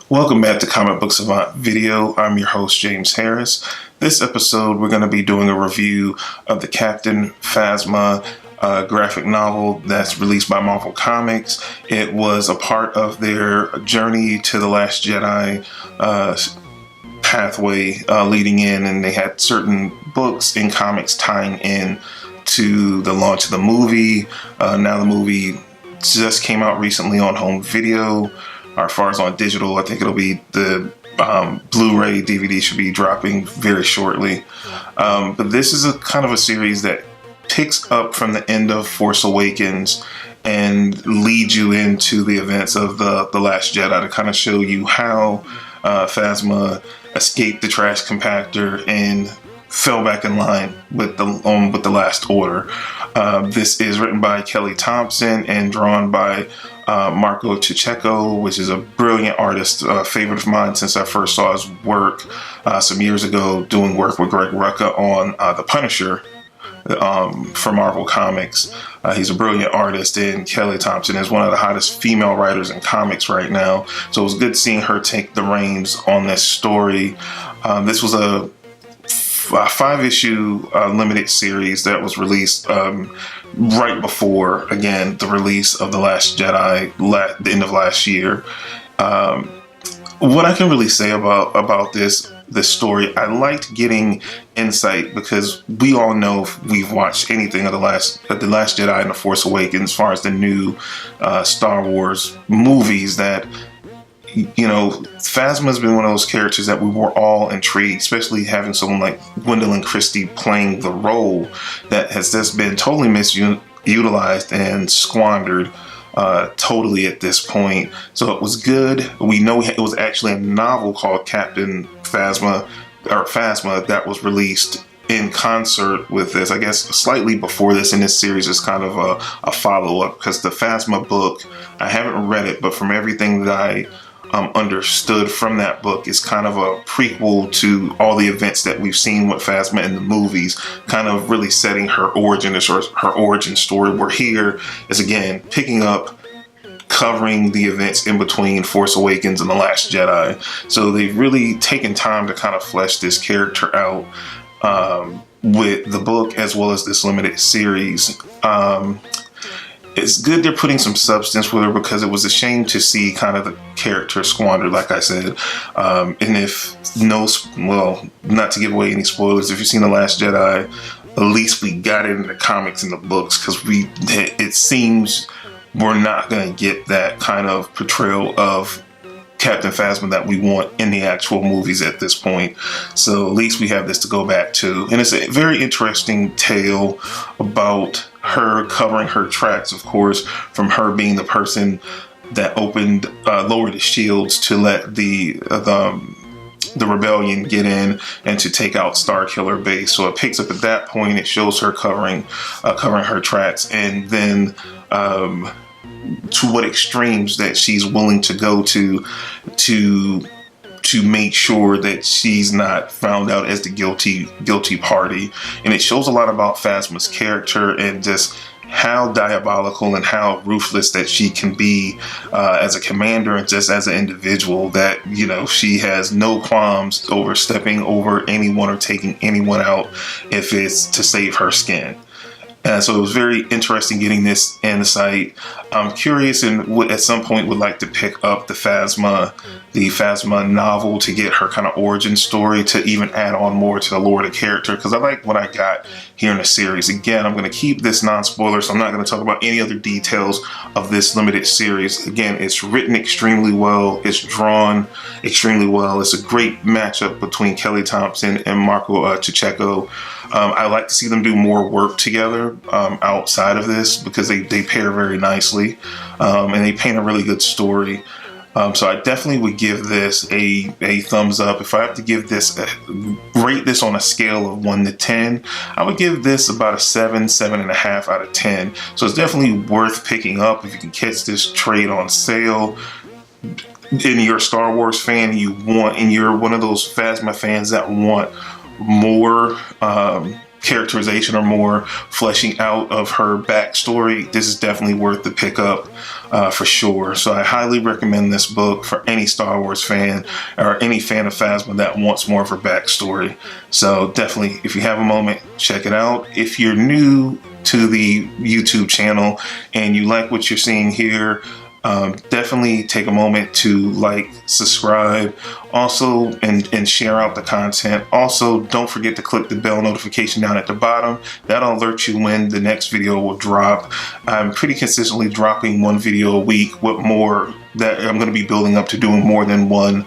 Welcome back to Comic Book Savant Video. I'm your host, James Harris. This episode, we're going to be doing a review of the Captain Phasma graphic novel that's released by Marvel Comics. It was a part of their journey to the Last Jedi pathway leading in, and they had certain books and comics tying in to the launch of the movie. Now the movie just came out recently on home video. As far as on digital, I think it'll be the Blu-ray DVD should be dropping very shortly. But this is a kind of a series that picks up from the end of Force Awakens and leads you into the events of the Last Jedi to kind of show you how Phasma escaped the trash compactor and fell back in line with the Last Order. This is written by Kelly Thompson and drawn by Marco Checheco, which is a brilliant artist, favorite of mine since I first saw his work some years ago, doing work with Greg Rucka on The Punisher for Marvel Comics. He's a brilliant artist, and Kelly Thompson is one of the hottest female writers in comics right now. So it was good seeing her take the reins on this story. This was a 5-issue limited series that was released right before, again, the release of The Last Jedi, the end of last year. What I can really say about this story, I liked getting insight because we all know, if we've watched anything of the Last Jedi and The Force Awakens, as far as the new Star Wars movies, that Phasma's been one of those characters that we were all intrigued, especially having someone like Gwendolyn Christie playing the role that has just been totally misutilized and squandered totally at this point. So it was good. We know it was actually a novel called Captain Phasma, or Phasma, that was released in concert with this, I guess slightly before this, and this series is kind of a follow-up, because the Phasma book, I haven't read it, but from everything that I understood from that book, is kind of a prequel to all the events that we've seen with Phasma in the movies, kind of really setting her origin story. Where here is, again, picking up, covering the events in between Force Awakens and The Last Jedi. So they've really taken time to kind of flesh this character out with the book as well as this limited series. It's good they're putting some substance with her, because it was a shame to see kind of the character squandered, like I said. And not to give away any spoilers, if you've seen The Last Jedi, at least we got it in the comics and the books, because it seems we're not going to get that kind of portrayal of Captain Phasma that we want in the actual movies at this point. So at least we have this to go back to. And it's a very interesting tale about her covering her tracks, of course, from her being the person that lowered the shields to let the rebellion get in and to take out Starkiller Base. So it picks up at that point. It shows her covering her tracks, and then to what extremes that she's willing to go to make sure that she's not found out as the guilty party. And it shows a lot about Phasma's character and just how diabolical and how ruthless that she can be as a commander and just as an individual, that she has no qualms over stepping over anyone or taking anyone out if it's to save her skin. So it was very interesting getting this insight. I'm curious, and at some point would like to pick up the Phasma novel to get her kind of origin story, to even add on more to the lore of the character, because I like what I got here in the series. Again, I'm going to keep this non-spoiler, so I'm not going to talk about any other details of this limited series. Again, it's written extremely well. It's drawn extremely well. It's a great matchup between Kelly Thompson and Marco Checheco. I like to see them do more work together outside of this, because they pair very nicely, and they paint a really good story. So I definitely would give this a thumbs up. If I have to give this, rate this on a scale of 1 to 10, I would give this about a 7.5 out of 10. So it's definitely worth picking up if you can catch this trade on sale. And you're a Star Wars fan, and you're one of those Phasma fans that want more characterization or more fleshing out of her backstory, this is definitely worth the pickup for sure. So I highly recommend this book for any Star Wars fan or any fan of Phasma that wants more of her backstory. So definitely, if you have a moment, check it out. If you're new to the YouTube channel and you like what you're seeing here, definitely take a moment to like, subscribe, also, and share out the content. Also, don't forget to click the bell notification down at the bottom. That'll alert you when the next video will drop. I'm pretty consistently dropping one video a week, with more that I'm going to be building up to doing more than one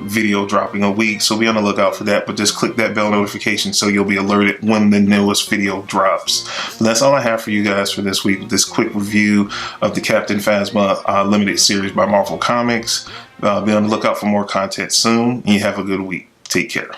video dropping a week. So be on the lookout for that, but just click that bell notification so you'll be alerted when the newest video drops. So that's all I have for you guys for this week, this quick review of the Captain Phasma limited series by Marvel Comics. Be on the lookout for more content soon. And you have a good week. Take care.